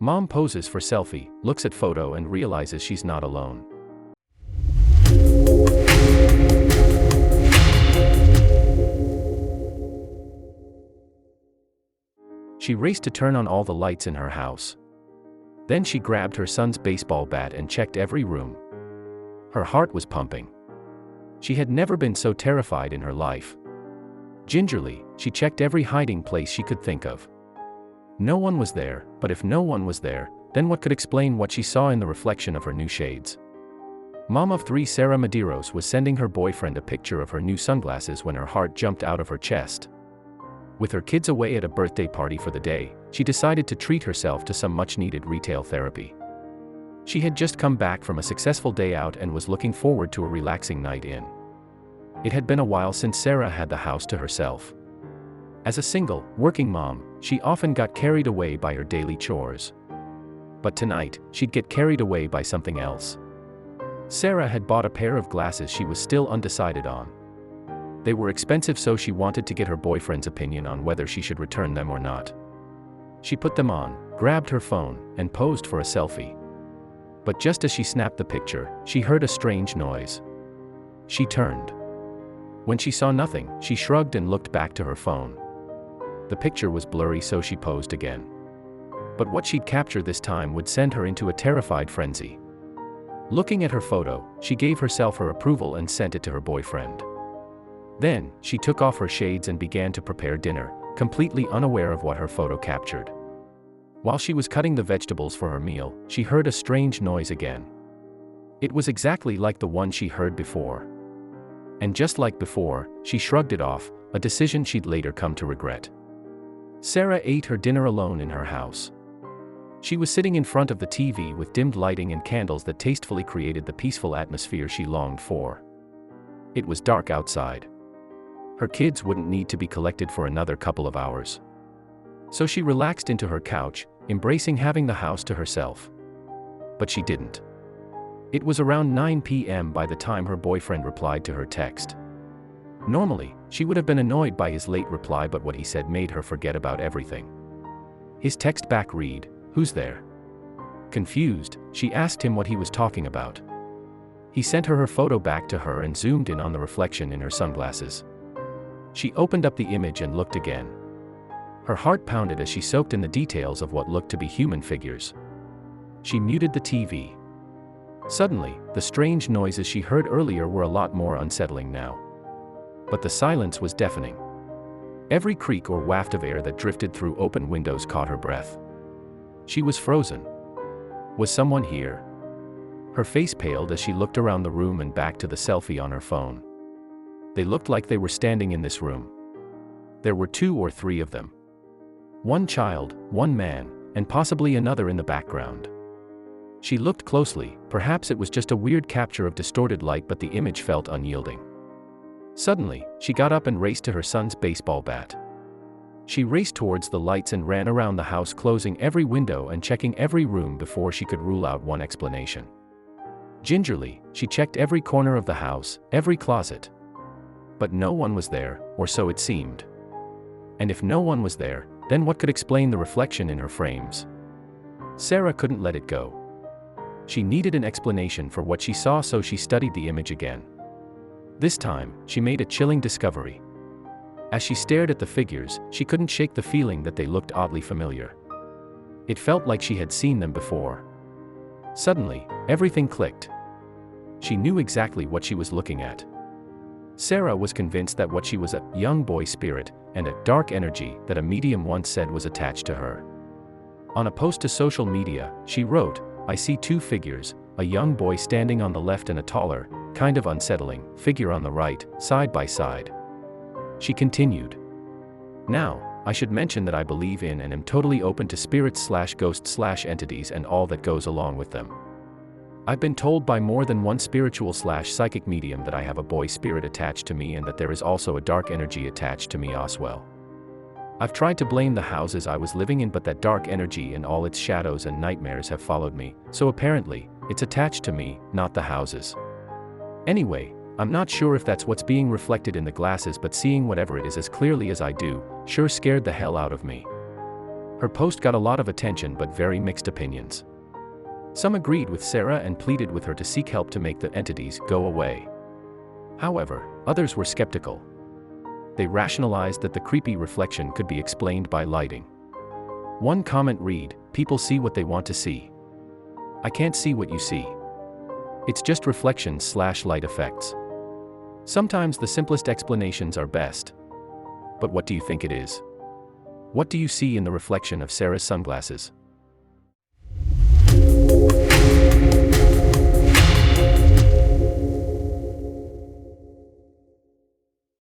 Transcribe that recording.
Mom poses for selfie, looks at photo and realizes she's not alone. She raced to turn on all the lights in her house. Then she grabbed her son's baseball bat and checked every room. Her heart was pumping. She had never been so terrified in her life. Gingerly, she checked every hiding place she could think of. No one was there, but if no one was there, then what could explain what she saw in the reflection of her new shades? Mom of 3 Sarah Medeiros was sending her boyfriend a picture of her new sunglasses when her heart jumped out of her chest. With her kids away at a birthday party for the day, she decided to treat herself to some much-needed retail therapy. She had just come back from a successful day out and was looking forward to a relaxing night in. It had been a while since Sarah had the house to herself. As a single, working mom, she often got carried away by her daily chores. But tonight, she'd get carried away by something else. Sarah had bought a pair of glasses she was still undecided on. They were expensive, so she wanted to get her boyfriend's opinion on whether she should return them or not. She put them on, grabbed her phone, and posed for a selfie. But just as she snapped the picture, she heard a strange noise. She turned. When she saw nothing, she shrugged and looked back to her phone. The picture was blurry, so she posed again. But what she'd captured this time would send her into a terrified frenzy. Looking at her photo, she gave herself her approval and sent it to her boyfriend. Then, she took off her shades and began to prepare dinner, completely unaware of what her photo captured. While she was cutting the vegetables for her meal, she heard a strange noise again. It was exactly like the one she heard before. And just like before, she shrugged it off, a decision she'd later come to regret. Sarah ate her dinner alone in her house. She was sitting in front of the TV with dimmed lighting and candles that tastefully created the peaceful atmosphere she longed for. It was dark outside. Her kids wouldn't need to be collected for another couple of hours. So she relaxed into her couch, embracing having the house to herself. But she didn't. It was around 9 p.m. by the time her boyfriend replied to her text. Normally, she would have been annoyed by his late reply, but what he said made her forget about everything. His text back read, "Who's there?" Confused, she asked him what he was talking about. He sent her photo back to her and zoomed in on the reflection in her sunglasses. She opened up the image and looked again. Her heart pounded as she soaked in the details of what looked to be human figures. She muted the TV. Suddenly, the strange noises she heard earlier were a lot more unsettling now. But the silence was deafening. Every creak or waft of air that drifted through open windows caught her breath. She was frozen. Was someone here? Her face paled as she looked around the room and back to the selfie on her phone. They looked like they were standing in this room. There were 2 or 3 of them. One child, one man, and possibly another in the background. She looked closely, perhaps it was just a weird capture of distorted light, but the image felt unyielding. Suddenly, she got up and raced to her son's baseball bat. She raced towards the lights and ran around the house, closing every window and checking every room before she could rule out one explanation. Gingerly, she checked every corner of the house, every closet. But no one was there, or so it seemed. And if no one was there, then what could explain the reflection in her frames? Sarah couldn't let it go. She needed an explanation for what she saw, so she studied the image again. This time, she made a chilling discovery. As she stared at the figures, she couldn't shake the feeling that they looked oddly familiar. It felt like she had seen them before. Suddenly, everything clicked. She knew exactly what she was looking at. Sarah was convinced that what she was, a young boy spirit, and a dark energy that a medium once said was attached to her. On a post to social media, she wrote, "I see 2 figures, a young boy standing on the left and a taller, kind of unsettling, figure on the right, side by side." She continued, "Now, I should mention that I believe in and am totally open to spirits/ghosts/entities and all that goes along with them. I've been told by more than one spiritual/psychic medium that I have a boy spirit attached to me and that there is also a dark energy attached to me as well. I've tried to blame the houses I was living in, but that dark energy and all its shadows and nightmares have followed me, so apparently, it's attached to me, not the houses. Anyway, I'm not sure if that's what's being reflected in the glasses, but seeing whatever it is as clearly as I do, sure scared the hell out of me." Her post got a lot of attention but very mixed opinions. Some agreed with Sarah and pleaded with her to seek help to make the entities go away. However, others were skeptical. They rationalized that the creepy reflection could be explained by lighting. One comment read, "People see what they want to see. I can't see what you see. It's just reflections/light effects." Sometimes the simplest explanations are best. But what do you think it is? What do you see in the reflection of Sarah's sunglasses?